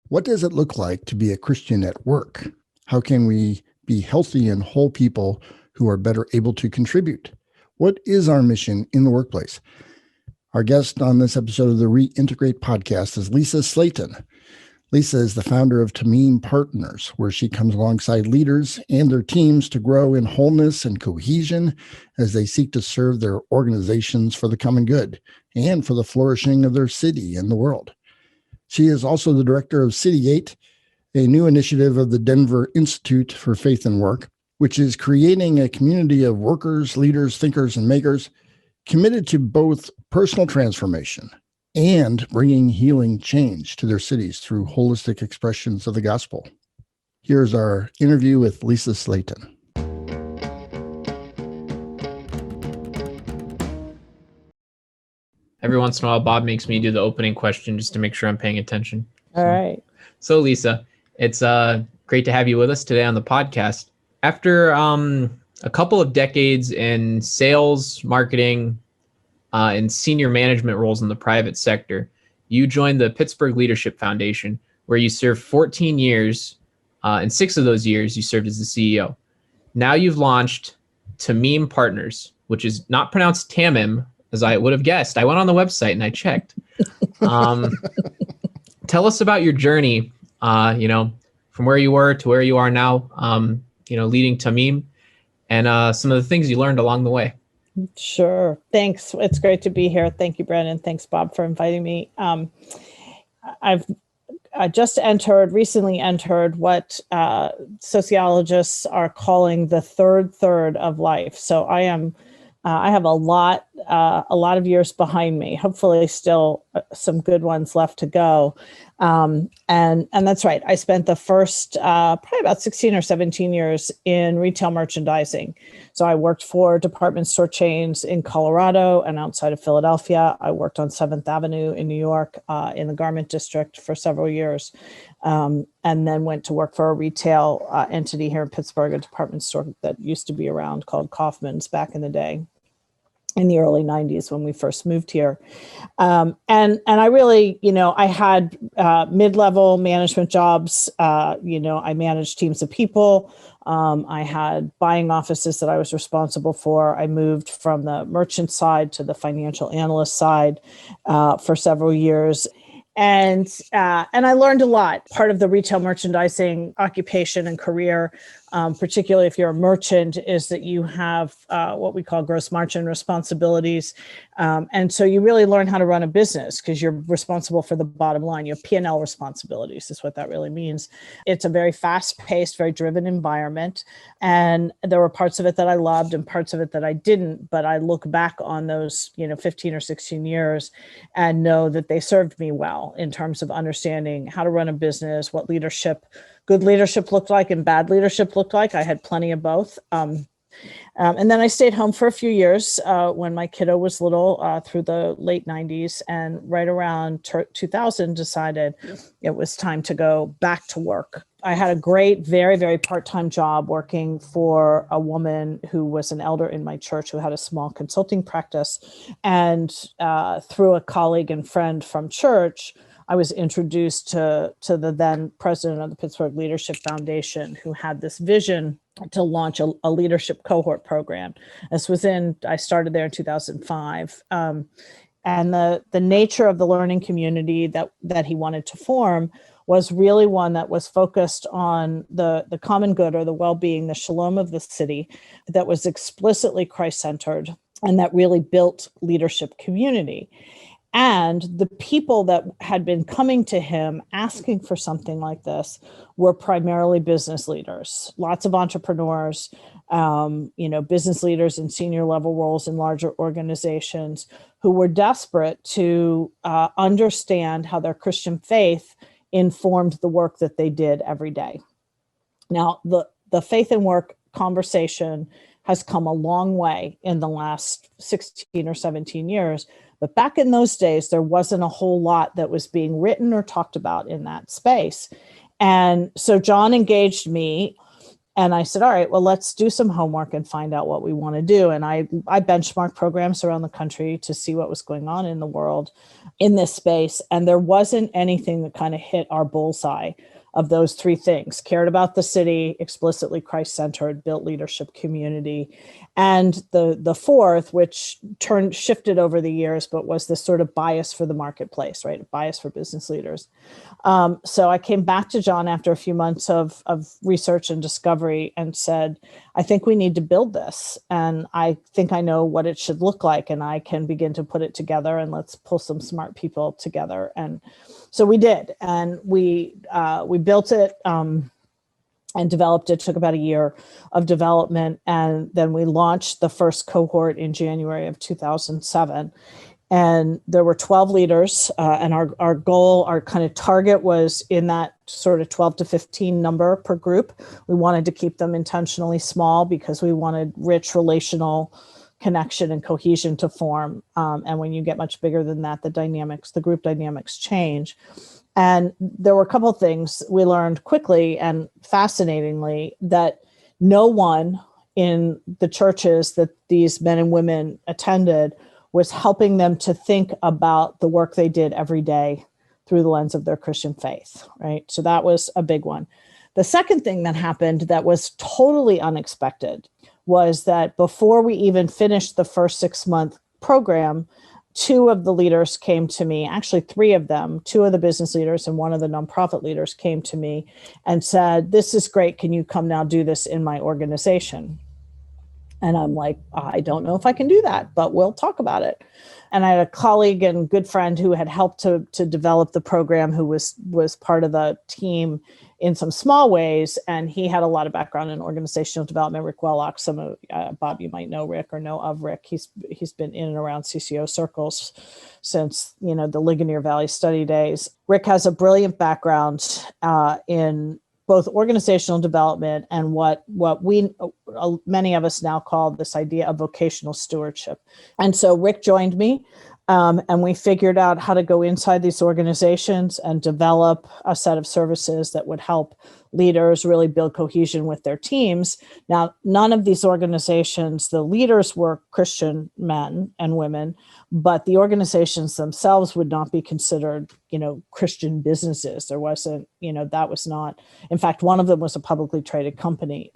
What does it look like to be a Christian at work? How can we be healthy and whole people who are better able to contribute? What is our mission in the workplace? Our guest on this episode of the Reintegrate Podcast is Lisa Slayton. Lisa is the founder of Tamim Partners, where she comes alongside leaders and their teams to grow in wholeness and cohesion as they seek to serve their organizations for the common good and for the flourishing of their city and the world. She is also the director of CityGate, a new initiative of the Denver Institute for Faith and Work, which is creating a community of workers, leaders, thinkers, and makers committed to both personal transformation and bringing healing change to their cities through holistic expressions of the gospel. Here's our interview with Lisa Slayton. Every once in a while, Bob makes me do the opening question just to make sure I'm paying attention. All right. So Lisa, it's great to have you with us today on the podcast. After a couple of decades in sales, marketing, and senior management roles in the private sector, you joined the Pittsburgh Leadership Foundation, where you served 14 years, and 6 of those years you served as the CEO. Now you've launched Tamim Partners, which is not pronounced Tamim, as I would have guessed. I went on the website and I checked. Tell us about your journey, from where you were to where you are now, leading Tamim, and some of the things you learned along the way. Sure. Thanks. It's great to be here. Thank you, Brandon. Thanks, Bob, for inviting me. I recently entered what sociologists are calling the third of life. So I have a lot of years behind me, hopefully still some good ones left to go. And that's right. I spent the first probably about 16 or 17 years in retail merchandising. So I worked for department store chains in Colorado and outside of Philadelphia. I worked on 7th Avenue in New York in the garment district for several years, and then went to work for a retail entity here in Pittsburgh, a department store that used to be around called Kaufman's back in the day, in the early 90s when we first moved here. And I really, I had mid-level management jobs. I managed teams of people. I had buying offices that I was responsible for. I moved from the merchant side to the financial analyst side for several years. And I learned a lot. Part of the retail merchandising occupation and career, particularly if you're a merchant, is that you have what we call gross margin responsibilities. And so you really learn how to run a business because you're responsible for the bottom line. Your P&L responsibilities is what that really means. It's a very fast-paced, very driven environment. And there were parts of it that I loved and parts of it that I didn't. But I look back on those, 15 or 16 years and know that they served me well in terms of understanding how to run a business, what good leadership looked like and bad leadership looked like. I had plenty of both. And then I stayed home for a few years when my kiddo was little through the late 90s, and right around 2000 decided it was time to go back to work. I had a great, very, very part-time job working for a woman who was an elder in my church who had a small consulting practice. And through a colleague and friend from church, I was introduced to the then president of the Pittsburgh Leadership Foundation, who had this vision to launch a leadership cohort program. I started there in 2005. And the nature of the learning community that he wanted to form was really one that was focused on the common good, or the well-being, the shalom of the city, that was explicitly Christ-centered, and that really built leadership community. And the people that had been coming to him asking for something like this were primarily business leaders, lots of entrepreneurs, business leaders in senior level roles in larger organizations who were desperate to understand how their Christian faith informed the work that they did every day. Now, the faith and work conversation has come a long way in the last 16 or 17 years. But back in those days, there wasn't a whole lot that was being written or talked about in that space. And so John engaged me And I said, all right, well, let's do some homework and find out what we want to do. And I benchmarked programs around the country to see what was going on in the world in this space. And there wasn't anything that kind of hit our bullseye of those three things: cared about the city, explicitly Christ-centered, built leadership community. And the fourth, which shifted over the years, but was this sort of bias for the marketplace, right? A bias for business leaders. So I came back to John after a few months of research and discovery and said, I think we need to build this. And I think I know what it should look like, and I can begin to put it together, and let's pull some smart people together. And so we did, and we built it and developed it. Took about a year of development. And then we launched the first cohort in January of 2007. And there were 12 leaders, and our goal, our kind of target was in that sort of 12 to 15 number per group. We wanted to keep them intentionally small because we wanted rich relational connection and cohesion to form. And when you get much bigger than that, the group dynamics change. And there were a couple of things we learned quickly and fascinatingly, that no one in the churches that these men and women attended was helping them to think about the work they did every day through the lens of their Christian faith, right? So that was a big one. The second thing that happened that was totally unexpected was that before we even finished the first 6-month program, 2 of the leaders came to me, actually 3 of them, 2 of the business leaders and 1 of the nonprofit leaders came to me and said, this is great. Can you come now do this in my organization? And I'm like, I don't know if I can do that, but we'll talk about it. And I had a colleague and good friend who had helped to develop the program, who was part of the team in some small ways. And he had a lot of background in organizational development. Rick Wellock, some of Bob, you might know Rick or know of Rick. He's been in and around CCO circles since, the Ligonier Valley study days. Rick has a brilliant background in both organizational development and what we, many of us now call this idea of vocational stewardship. And so Rick joined me, and we figured out how to go inside these organizations and develop a set of services that would help leaders really build cohesion with their teams. Now, none of these organizations, the leaders were Christian men and women, but the organizations themselves would not be considered, Christian businesses. There wasn't, that was not, in fact, one of them was a publicly traded company.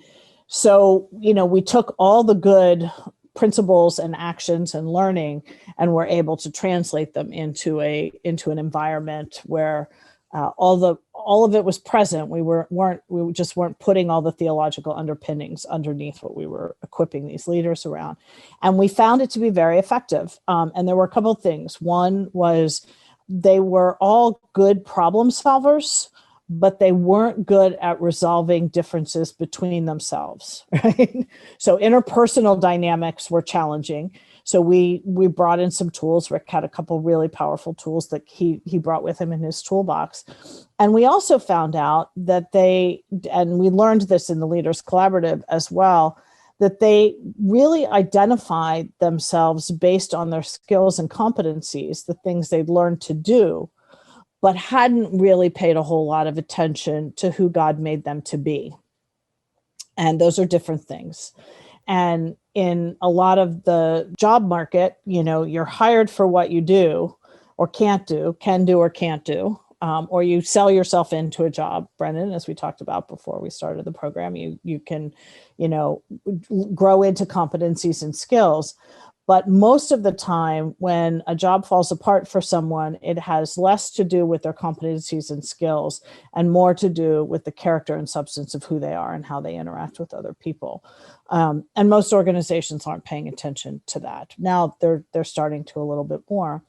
So, we took all the good principles and actions and learning, and were able to translate them into an environment where all of it was present. We just weren't putting all the theological underpinnings underneath what we were equipping these leaders around. And we found it to be very effective. And there were a couple of things. One was they were all good problem solvers, but they weren't good at resolving differences between themselves, right? So interpersonal dynamics were challenging. So we brought in some tools. Rick had a couple really powerful tools that he brought with him in his toolbox. And we also found out that and we learned this in the Leaders Collaborative as well, that they really identified themselves based on their skills and competencies, the things they'd learned to do, but hadn't really paid a whole lot of attention to who God made them to be. And those are different things. And in a lot of the job market, you're hired for what you do or can do or can't do, or you sell yourself into a job, Brendan, as we talked about before we started the program. You can, grow into competencies and skills. But most of the time when a job falls apart for someone, it has less to do with their competencies and skills and more to do with the character and substance of who they are and how they interact with other people. And most organizations aren't paying attention to that. Now they're starting to a little bit more.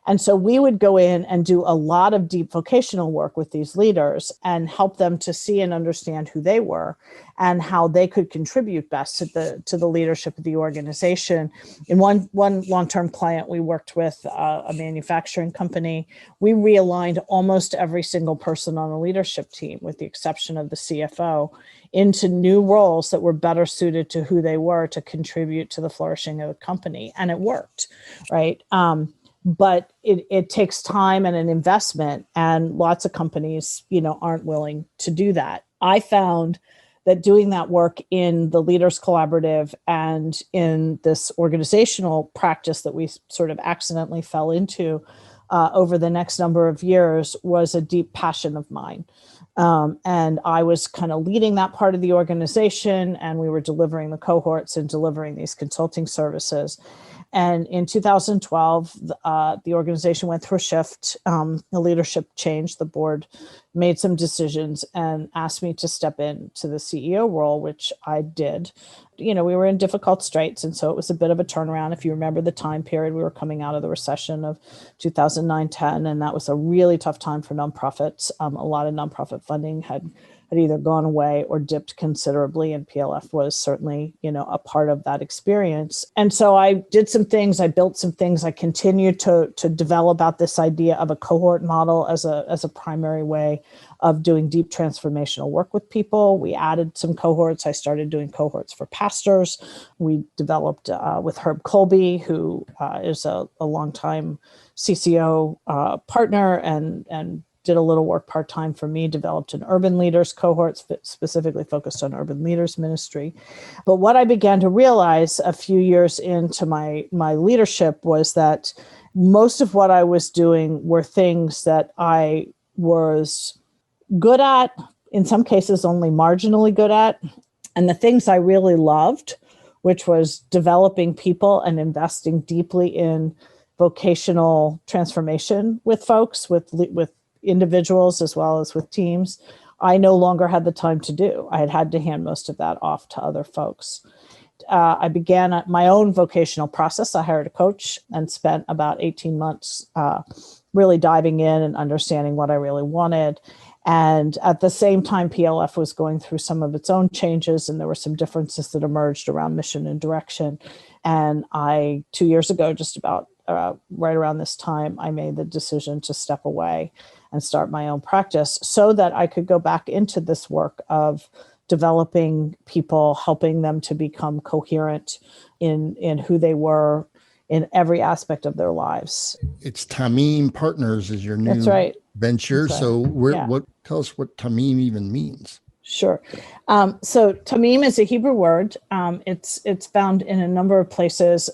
And so we would go in and do a lot of deep vocational work with these leaders and help them to see and understand who they were and how they could contribute best to the leadership of the organization. In one long-term client we worked with, a manufacturing company, we realigned almost every single person on the leadership team, with the exception of the CFO, into new roles that were better suited to who they were to contribute to the flourishing of the company. And it worked, right? But it takes time and an investment, and lots of companies, aren't willing to do that. I found that doing that work in the Leaders Collaborative and in this organizational practice that we sort of accidentally fell into over the next number of years was a deep passion of mine. And I was kind of leading that part of the organization, and we were delivering the cohorts and delivering these consulting services. And in 2012, the organization went through a shift. The leadership changed. The board made some decisions and asked me to step into the CEO role, which I did. We were in difficult straits, and so it was a bit of a turnaround. If you remember the time period, we were coming out of the recession of 2009-10, and that was a really tough time for nonprofits. A lot of nonprofit funding had either gone away or dipped considerably, and PLF was certainly, a part of that experience. And so I did some things, I built some things, I continued to develop out this idea of a cohort model as a primary way of doing deep transformational work with people. We added some cohorts. I started doing cohorts for pastors. We developed with Herb Colby, who is a longtime CCO partner and did a little work part-time for me, developed an urban leaders cohort specifically focused on urban leaders ministry. But what I began to realize a few years into my leadership was that most of what I was doing were things that I was good at, in some cases only marginally good at. And the things I really loved, which was developing people and investing deeply in vocational transformation with folks, with individuals as well as with teams, I no longer had the time to do. I had to hand most of that off to other folks. I began my own vocational process. I hired a coach and spent about 18 months really diving in and understanding what I really wanted. And at the same time, PLF was going through some of its own changes, and there were some differences that emerged around mission and direction. And 2 years ago, just about right around this time, I made the decision to step away and start my own practice so that I could go back into this work of developing people, helping them to become coherent in who they were in every aspect of their lives. It's Tamim Partners is your new That's right. venture. That's right. So tell us what Tamim even means. Sure. So Tamim is a Hebrew word. It's found in a number of places.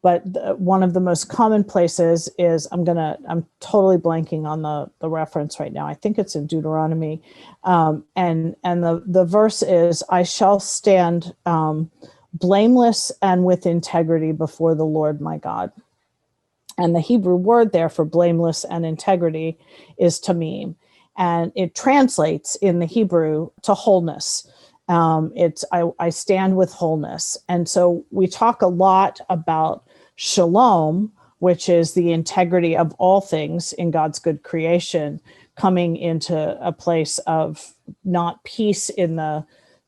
But one of the most common places is, I'm totally blanking on the reference right now. I think it's in Deuteronomy. And the verse is, I shall stand blameless and with integrity before the Lord my God. And the Hebrew word there for blameless and integrity is tamim. And it translates in the Hebrew to wholeness. I stand with wholeness. And so we talk a lot about shalom, which is the integrity of all things in God's good creation, coming into a place of not peace in the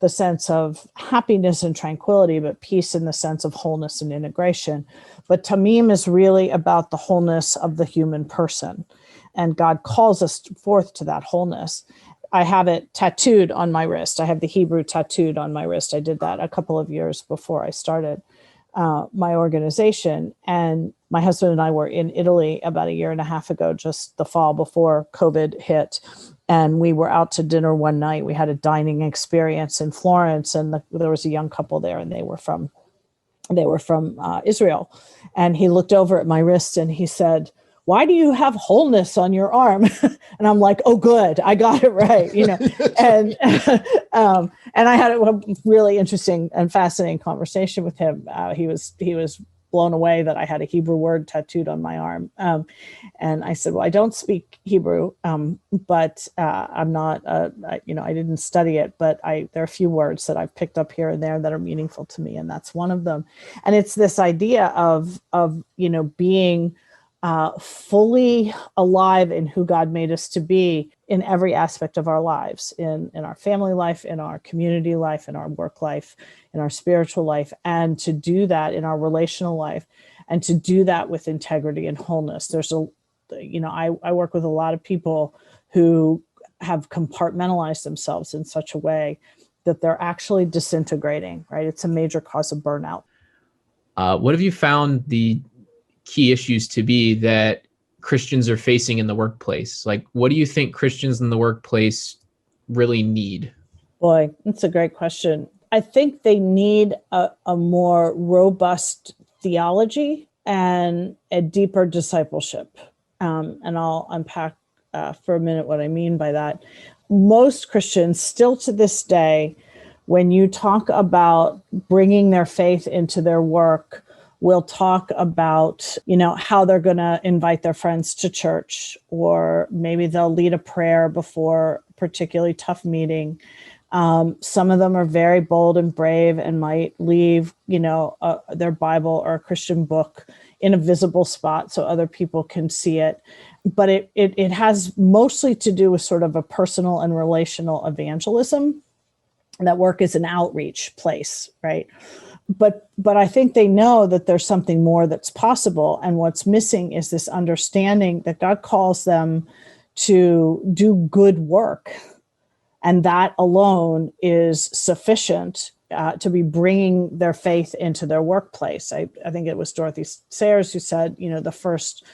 sense of happiness and tranquility, but peace in the sense of wholeness and integration. But Tamim is really about the wholeness of the human person. And God calls us forth to that wholeness. I have it tattooed on my wrist. I have the Hebrew tattooed on my wrist. I did that a couple of years before I started my organization. And my husband and I were in Italy about a year and a half ago, just the fall before COVID hit. And we were out to dinner one night. We had a dining experience in Florence, and there was a young couple there, and they were from Israel. And he looked over at my wrist and he said, "Why do you have wholeness on your arm?" And I'm like, "Oh, good, I got it right," And and I had a really interesting and fascinating conversation with him. He was blown away that I had a Hebrew word tattooed on my arm. And I said, "Well, I don't speak Hebrew, but I'm not, I didn't study it, but there are a few words that I've picked up here and there that are meaningful to me, and that's one of them." And it's this idea of being fully alive in who God made us to be in every aspect of our lives, in our family life, in our community life, in our work life, in our spiritual life, and to do that in our relational life, and to do that with integrity and wholeness. I work with a lot of people who have compartmentalized themselves in such a way that they're actually disintegrating, right? It's a major cause of burnout. What have you found the key issues to be that Christians are facing in the workplace? Like, what do you think Christians in the workplace really need? Boy, that's a great question. I think they need a more robust theology and a deeper discipleship. And I'll unpack for a minute what I mean by that. Most Christians still to this day, when you talk about bringing their faith into their work, will talk about, how they're going to invite their friends to church, or maybe they'll lead a prayer before a particularly tough meeting. Some of them are very bold and brave and might leave, their Bible or a Christian book in a visible spot so other people can see it. But it has mostly to do with sort of a personal and relational evangelism. That work is an outreach place, right? But I think they know that there's something more that's possible. And what's missing is this understanding that God calls them to do good work. And that alone is sufficient to be bringing their faith into their workplace. I think it was Dorothy Sayers who said, the first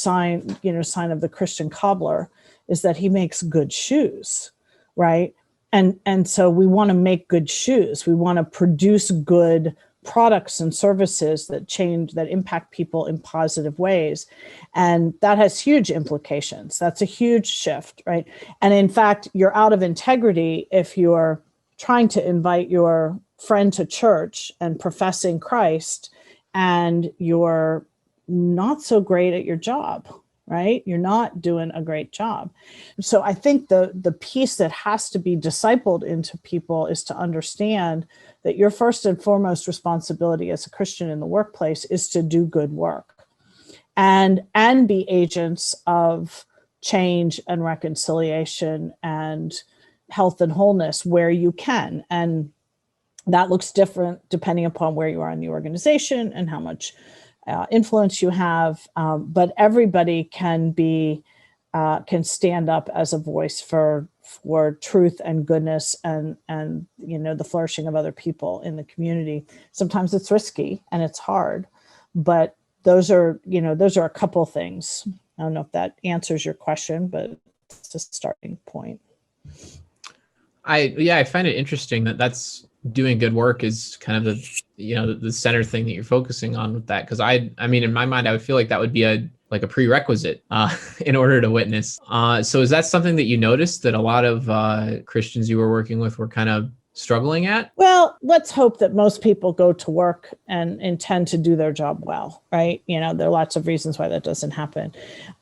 sign, sign of the Christian cobbler is that he makes good shoes, right? And so we want to make good shoes. We want to produce good products and services that impact people in positive ways. And that has huge implications. That's a huge shift, right? And in fact, you're out of integrity if you're trying to invite your friend to church and professing Christ, and you're not so great at your job, right? You're not doing a great job. So I think the piece that has to be discipled into people is to understand that your first and foremost responsibility as a Christian in the workplace is to do good work and be agents of change and reconciliation and health and wholeness where you can. And that looks different depending upon where you are in the organization and how much influence you have, but everybody can stand up as a voice for truth and goodness and the flourishing of other people in the community. Sometimes it's risky and it's hard, but those are a couple things. I don't know if that answers your question, but it's a starting point. I find it interesting that's doing good work is kind of the center thing that you're focusing on with that. Because I mean, in my mind, I would feel like that would be a prerequisite in order to witness. So is that something that you noticed that a lot of Christians you were working with were kind of struggling at? Well, let's hope that most people go to work and intend to do their job well, right? There are lots of reasons why that doesn't happen.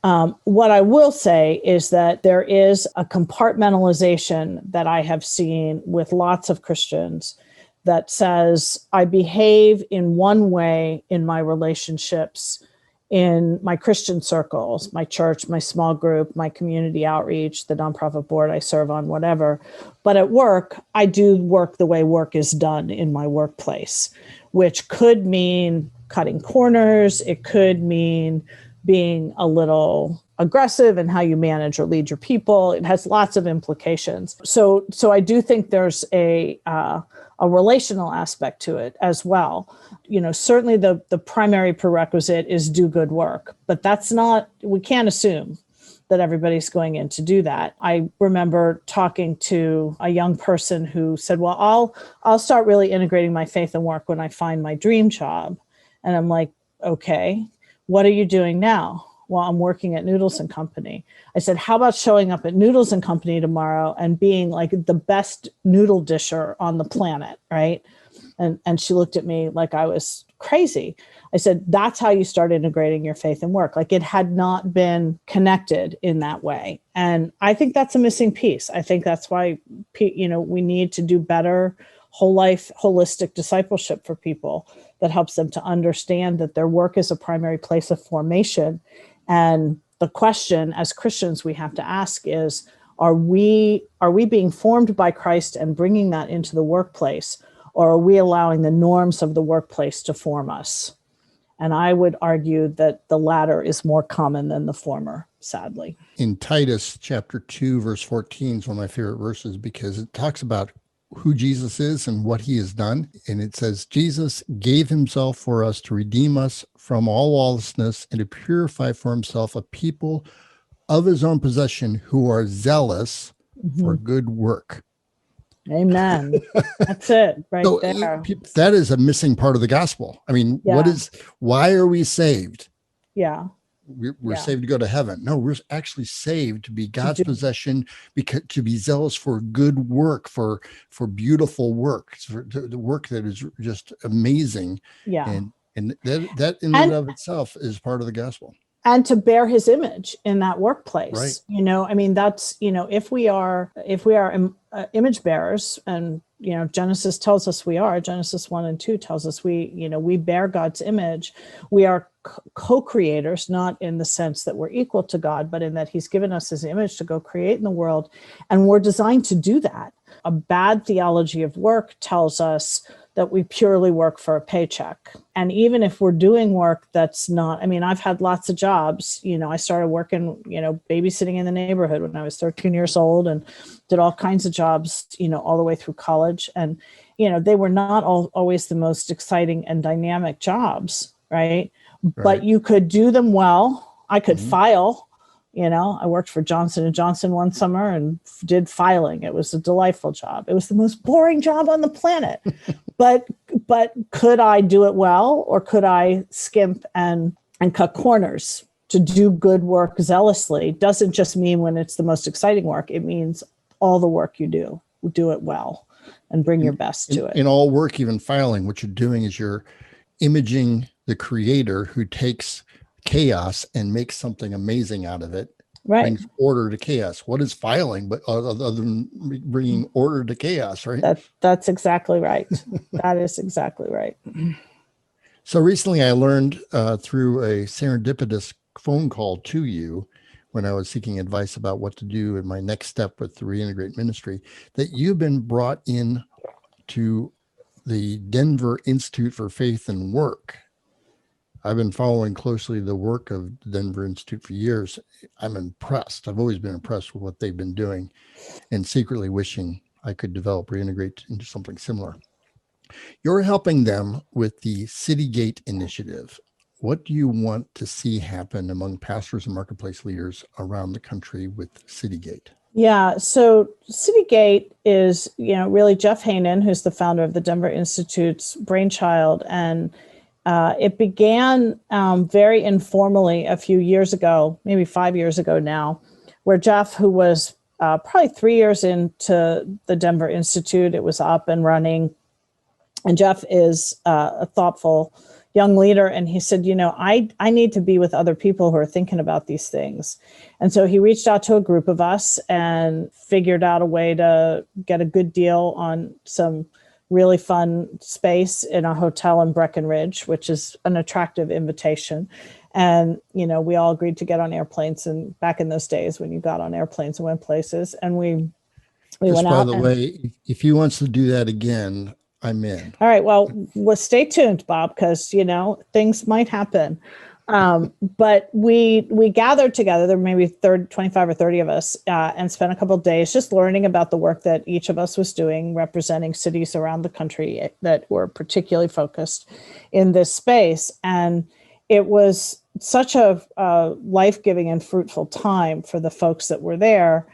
What I will say is that there is a compartmentalization that I have seen with lots of Christians that says, I behave in one way in my relationships, in my Christian circles, my church, my small group, my community outreach, the nonprofit board I serve on, whatever. But at work, I do work the way work is done in my workplace, which could mean cutting corners. It could mean being a little aggressive in how you manage or lead your people. It has lots of implications. So I do think there's a relational aspect to it as well. Certainly the primary prerequisite is do good work, but we can't assume that everybody's going in to do that. I remember talking to a young person who said, well, I'll start really integrating my faith and work when I find my dream job. And I'm like, okay, what are you doing now? Well, I'm working at Noodles and Company. I said, how about showing up at Noodles and Company tomorrow and being like the best noodle disher on the planet, right? And she looked at me like I was crazy. I said, that's how you start integrating your faith and work. Like it had not been connected in that way. And I think that's a missing piece. I think that's why, we need to do better whole life, holistic discipleship for people that helps them to understand that their work is a primary place of formation. And the question as Christians we have to ask is, are we being formed by Christ and bringing that into the workplace, or are we allowing the norms of the workplace to form us? And I would argue that the latter is more common than the former, sadly. In Titus chapter 2, verse 14 is one of my favorite verses because it talks about who Jesus is and what he has done. And it says, Jesus gave himself for us to redeem us from all lawlessness and to purify for himself a people of his own possession who are zealous for good work. Amen. That's it right So there. that is a missing part of the gospel. I mean, Yeah. why are we saved? Yeah. We're saved to go to heaven. No, we're actually saved to be God's possession, because to be zealous for good work, for beautiful work, for the work that is just amazing. Yeah. And that in and of itself is part of the gospel. And to bear his image in that workplace. Right. You know, I mean, that's, you know, if we are image bearers, and, you know, Genesis tells us we are, Genesis 1 and 2 tells us we bear God's image. We are co-creators, not in the sense that we're equal to God, but in that he's given us his image to go create in the world. And we're designed to do that. A bad theology of work tells us that we purely work for a paycheck. And even if we're doing work that's not, I mean, I've had lots of jobs. You know, I started working, you know, babysitting in the neighborhood when I was 13 years old, and did all kinds of jobs, you know, all the way through college. And, you know, they were not always the most exciting and dynamic jobs, right? But you could do them well. I could file. You know, I worked for Johnson & Johnson one summer and did filing. It was a delightful job. It was the most boring job on the planet. But could I do it well, or could I skimp and cut corners? To do good work zealously doesn't just mean when it's the most exciting work. It means all the work you do it well and bring your best to it. In all work, even filing, what you're doing is you're imaging the creator who takes chaos and makes something amazing out of it. Right. Brings order to chaos. What is filing but other than bringing order to chaos, right? That's exactly right. That is exactly right. So recently I learned through a serendipitous phone call to you, when I was seeking advice about what to do in my next step with the Reintegrate ministry, that you've been brought in to the Denver Institute for Faith and Work. I've been following closely the work of the Denver Institute for years. I'm impressed. I've always been impressed with what they've been doing, and secretly wishing I could develop Reintegrate into something similar. You're helping them with the CityGate initiative. What do you want to see happen among pastors and marketplace leaders around the country with CityGate? Yeah, so CityGate is, you know, really Jeff Hainan, who's the founder of the Denver Institute's brainchild, and it began very informally a few years ago, maybe 5 years ago now, where Jeff, who was probably 3 years into the Denver Institute, it was up and running. And Jeff is a thoughtful young leader. And he said, you know, I need to be with other people who are thinking about these things. And so he reached out to a group of us and figured out a way to get a good deal on some really fun space in a hotel in Breckenridge, which is an attractive invitation. And, you know, we all agreed to get on airplanes, and back in those days when you got on airplanes and went places, and we went out. By the way, if he wants to do that again, I'm in. All right. Well, stay tuned, Bob, because, you know, things might happen. But we gathered together, there were maybe 25 or 30 of us, and spent a couple of days just learning about the work that each of us was doing, representing cities around the country that were particularly focused in this space. And it was such a life-giving and fruitful time for the folks that were there,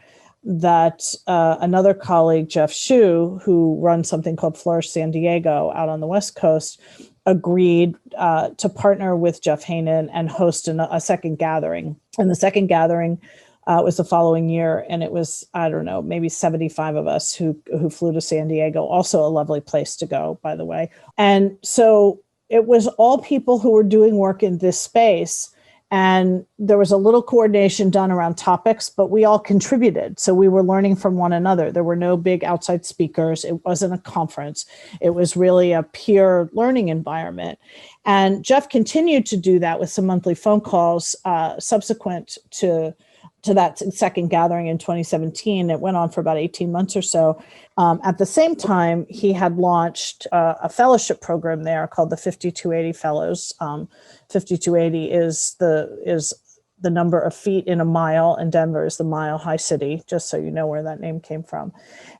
that another colleague, Jeff Shue, who runs something called Flourish San Diego out on the West Coast, agreed to partner with Jeff Hainan and host a second gathering. And the second gathering was the following year. And it was, I don't know, maybe 75 of us who flew to San Diego, also a lovely place to go, by the way. And so it was all people who were doing work in this space. And there was a little coordination done around topics, but we all contributed. So we were learning from one another. There were no big outside speakers. It wasn't a conference. It was really a peer learning environment. And Jeff continued to do that with some monthly phone calls subsequent to that second gathering in 2017. It went on for about 18 months or so. At the same time, he had launched a fellowship program there called the 5280 Fellows. 5280 is the number of feet in a mile, and Denver is the Mile High City, just so you know where that name came from.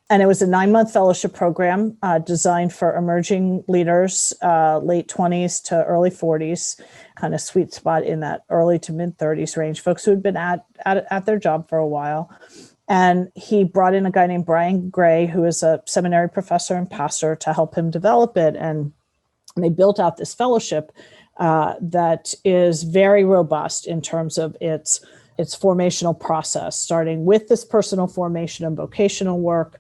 And it was a 9-month fellowship program designed for emerging leaders, late 20s to early 40s, kind of sweet spot in that early to mid 30s range, folks who had been at their job for a while. And he brought in a guy named Brian Gray, who is a seminary professor and pastor, to help him develop it. And they built out this fellowship that is very robust in terms of its formational process, starting with this personal formation and vocational work,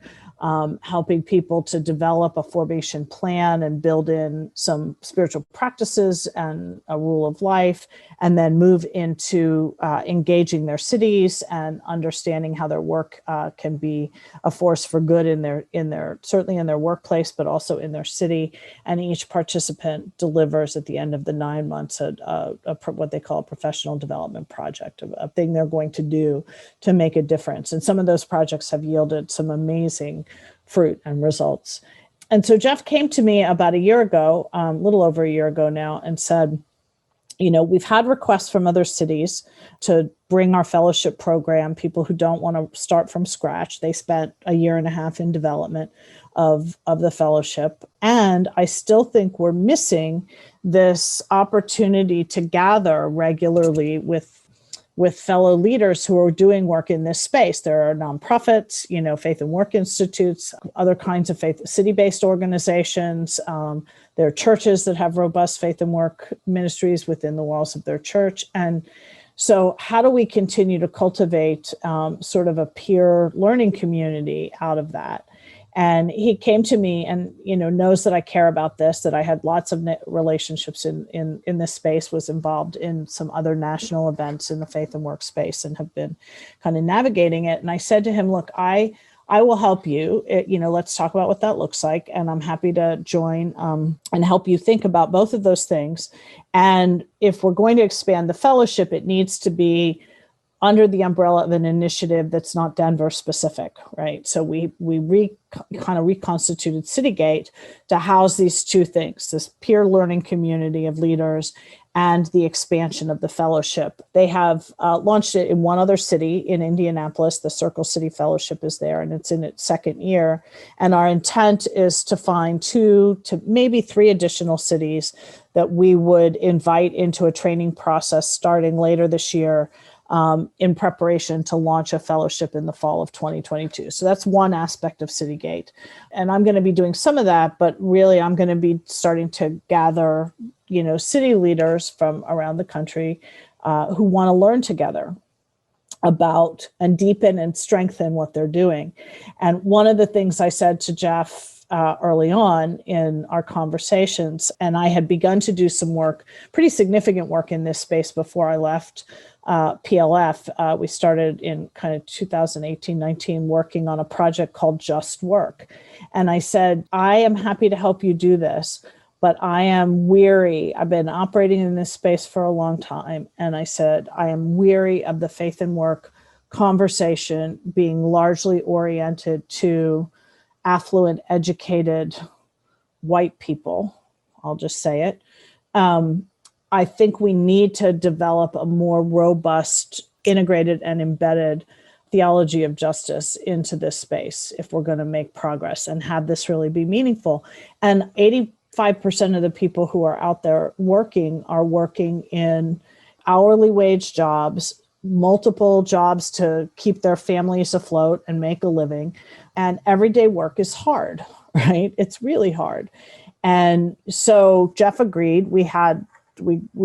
helping people to develop a formation plan and build in some spiritual practices and a rule of life, and then move into engaging their cities and understanding how their work can be a force for good in their certainly in their workplace, but also in their city. And each participant delivers at the end of the 9 months what they call a professional development project, a thing they're going to do to make a difference. And some of those projects have yielded some amazing fruit and results. And so Jeff came to me about a year ago, a little over a year ago now, and said, we've had requests from other cities to bring our fellowship program, people who don't want to start from scratch. They spent a year and a half in development of the fellowship. And I still think we're missing this opportunity to gather regularly with fellow leaders who are doing work in this space. There are nonprofits, faith and work institutes, other kinds of city-based organizations. There are churches that have robust faith and work ministries within the walls of their church. And so how do we continue to cultivate sort of a peer learning community out of that? And he came to me and, knows that I care about this, that I had lots of relationships in this space, was involved in some other national events in the faith and work space and have been kind of navigating it. And I said to him, look, I will help you. Let's talk about what that looks like. And I'm happy to join and help you think about both of those things. And if we're going to expand the fellowship, it needs to be under the umbrella of an initiative that's not Denver specific, right? So we kind of reconstituted CityGate to house these two things, this peer learning community of leaders and the expansion of the fellowship. They have launched it in one other city in Indianapolis. The Circle City Fellowship is there, and it's in its second year. And our intent is to find 2 to maybe 3 additional cities that we would invite into a training process starting later this year, in preparation to launch a fellowship in the fall of 2022. So that's one aspect of CityGate. And I'm going to be doing some of that, but really I'm going to be starting to gather, city leaders from around the country who want to learn together about and deepen and strengthen what they're doing. And one of the things I said to Jeff early on in our conversations, and I had begun to do some work, pretty significant work in this space before I left PLF. We started in kind of 2018-19 working on a project called Just Work. And I said, I am happy to help you do this, but I am weary. I've been operating in this space for a long time. And I said, I am weary of the faith and work conversation being largely oriented to affluent, educated white people. I'll just say it. I think we need to develop a more robust, integrated, and embedded theology of justice into this space if we're going to make progress and have this really be meaningful. And 85% of the people who are out there working are working in hourly wage jobs, multiple jobs to keep their families afloat and make a living. And everyday work is hard, right? It's really hard. And so Jeff agreed. We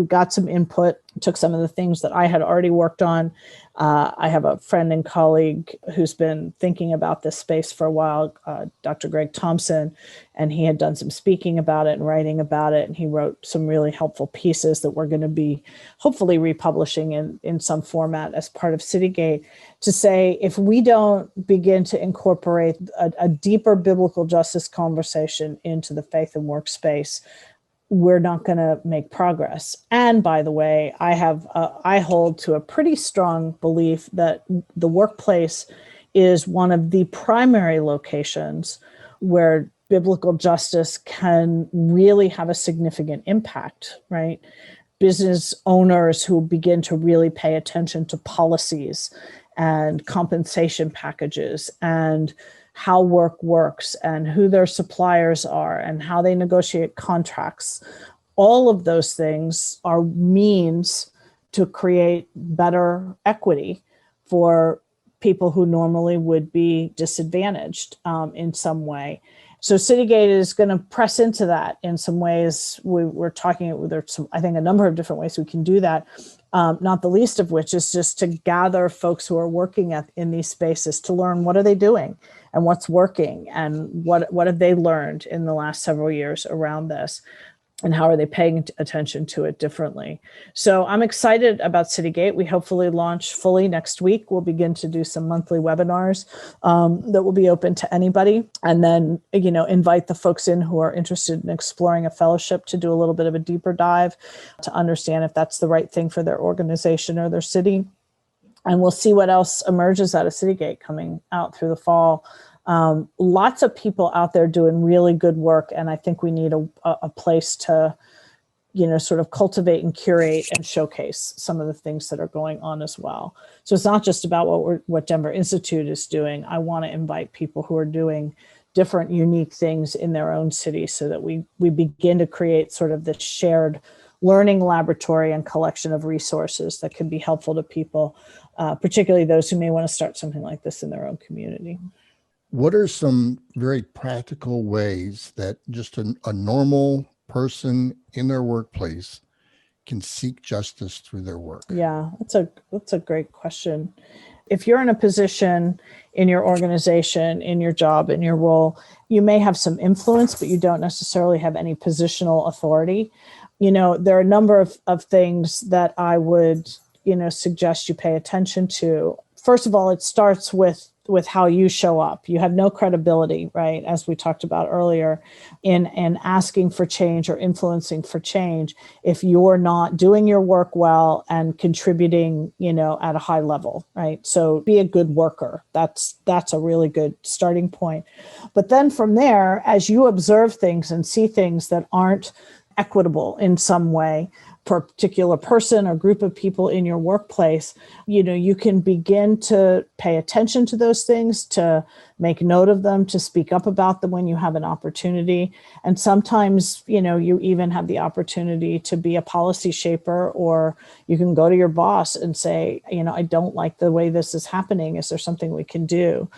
got some input, took some of the things that I had already worked on. I have a friend and colleague who's been thinking about this space for a while, Dr. Greg Thompson, and he had done some speaking about it and writing about it. And he wrote some really helpful pieces that we're going to be hopefully republishing in some format as part of CityGate, to say, if we don't begin to incorporate a deeper biblical justice conversation into the faith and work space, we're not going to make progress. And by the way, I hold to a pretty strong belief that the workplace is one of the primary locations where biblical justice can really have a significant impact, right? Business owners who begin to really pay attention to policies and compensation packages and how work works and who their suppliers are and how they negotiate contracts. All of those things are means to create better equity for people who normally would be disadvantaged in some way. So CityGate is going to press into that in some ways. We're talking, there's some, I think, a number of different ways we can do that, not the least of which is just to gather folks who are working in these spaces to learn what are they doing and what's working and what have they learned in the last several years around this. And how are they paying attention to it differently? So I'm excited about CityGate. We hopefully launch fully next week. We'll begin to do some monthly webinars that will be open to anybody. And then, invite the folks in who are interested in exploring a fellowship to do a little bit of a deeper dive to understand if that's the right thing for their organization or their city. And we'll see what else emerges out of CityGate coming out through the fall. Lots of people out there doing really good work. And I think we need a place to, sort of cultivate and curate and showcase some of the things that are going on as well. So it's not just about what Denver Institute is doing. I want to invite people who are doing different, unique things in their own city so that we begin to create sort of this shared learning laboratory and collection of resources that can be helpful to people, particularly those who may want to start something like this in their own community. What are some very practical ways that just a normal person in their workplace can seek justice through their work? Yeah, that's a great question. If you're in a position in your organization, in your job, in your role, you may have some influence, but you don't necessarily have any positional authority. There are a number of things that I would, suggest you pay attention to. First of all, it starts with how you show up. You have no credibility, right? As we talked about earlier, in asking for change or influencing for change if you're not doing your work well and contributing, at a high level, right? So be a good worker. That's a really good starting point. But then from there, as you observe things and see things that aren't equitable in some way, for a particular person or group of people in your workplace, you can begin to pay attention to those things, to make note of them, to speak up about them when you have an opportunity. And sometimes, you even have the opportunity to be a policy shaper, or you can go to your boss and say, I don't like the way this is happening. Is there something we can do?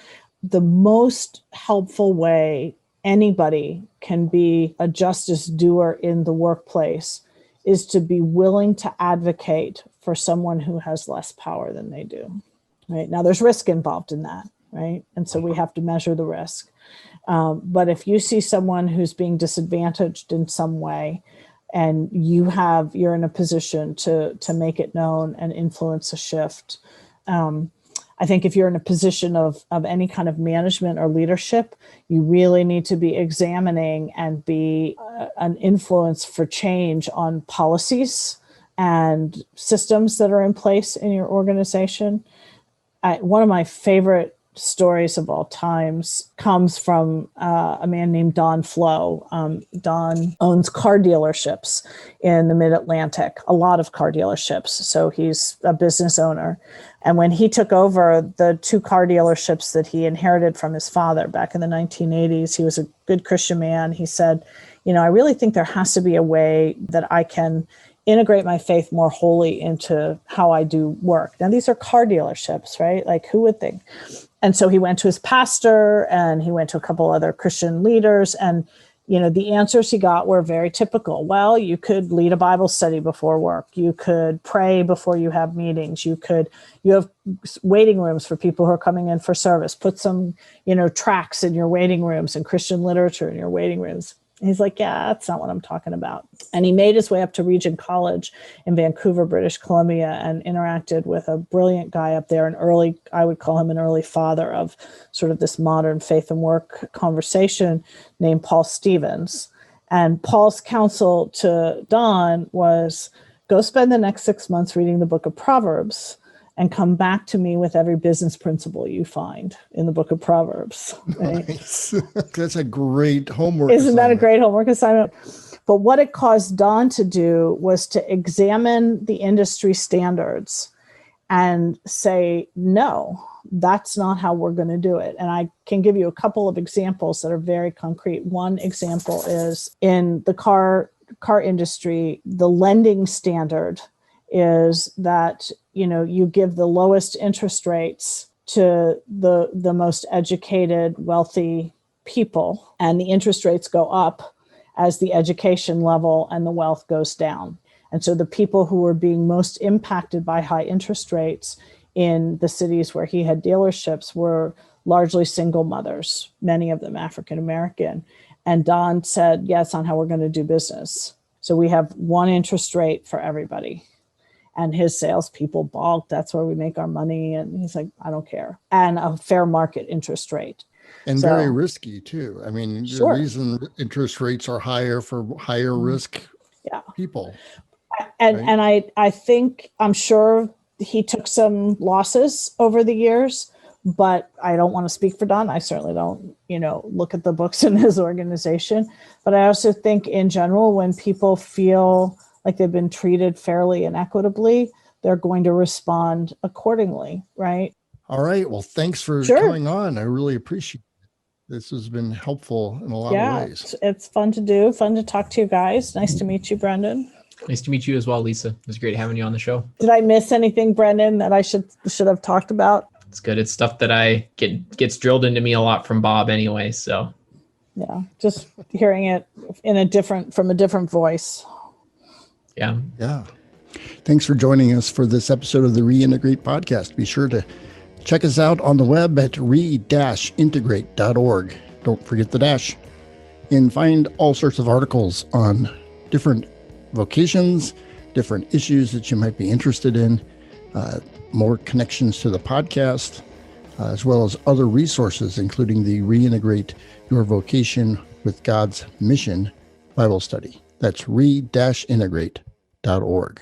The most helpful way anybody can be a justice doer in the workplace is to be willing to advocate for someone who has less power than they do, right? Now, there's risk involved in that, right? And so we have to measure the risk. But if you see someone who's being disadvantaged in some way, and you're in a position to make it known and influence a shift, I think if you're in a position of any kind of management or leadership, you really need to be examining and be an influence for change on policies and systems that are in place in your organization. One of my favorite stories of all times comes from a man named Don Flo. Don owns car dealerships in the Mid-Atlantic, a lot of car dealerships. So he's a business owner. And when he took over the 2 car dealerships that he inherited from his father back in the 1980s, he was a good Christian man. He said, I really think there has to be a way that I can integrate my faith more wholly into how I do work. Now, these are car dealerships, right? Like, who would think? And so he went to his pastor and he went to a couple other Christian leaders, and the answers he got were very typical. Well, you could lead a Bible study before work. You could pray before you have meetings. You have waiting rooms for people who are coming in for service. Put some, tracts in your waiting rooms and Christian literature in your waiting rooms. And he's like, yeah, that's not what I'm talking about. And he made his way up to Regent College in Vancouver, British Columbia, and interacted with a brilliant guy up there, I would call him an early father of sort of this modern faith and work conversation, named Paul Stevens. And Paul's counsel to Don was, go spend the next 6 months reading the book of Proverbs and come back to me with every business principle you find in the book of Proverbs. Right? Nice. That's a great homework Isn't that a assignment. great homework assignment? But what it caused Don to do was to examine the industry standards and say, no, that's not how we're going to do it. And I can give you a couple of examples that are very concrete. One example is in the car industry, the lending standard is that, you give the lowest interest rates to the most educated, wealthy people, and the interest rates go up as the education level and the wealth goes down. And so the people who were being most impacted by high interest rates in the cities where he had dealerships were largely single mothers, many of them African American. And Don said, yeah, it's not how we're going to do business. So we have one interest rate for everybody. And his salespeople balked. That's where we make our money. And he's like, I don't care. And a fair market interest rate. And very risky too. I mean, sure. The reason interest rates are higher for higher risk people. And I think, I'm sure he took some losses over the years, but I don't want to speak for Don. I certainly don't, look at the books in his organization. But I also think in general, when people feel like they've been treated fairly and equitably, they're going to respond accordingly, right? All right. Well, thanks for coming on. I really appreciate it. This has been helpful in a lot of ways. It's fun to do, fun to talk to you guys. Nice to meet you, Brendan. Nice to meet you as well, Lisa. It was great having you on the show. Did I miss anything, Brendan, that I should have talked about? It's good. It's stuff that gets drilled into me a lot from Bob anyway. So yeah, just hearing it from a different voice. Yeah. Yeah. Thanks for joining us for this episode of the Reintegrate Podcast. Be sure to check us out on the web at re-integrate.org. Don't forget the dash. And find all sorts of articles on different vocations, different issues that you might be interested in, more connections to the podcast, as well as other resources, including the Reintegrate Your Vocation with God's Mission Bible Study. That's re-integrate.org.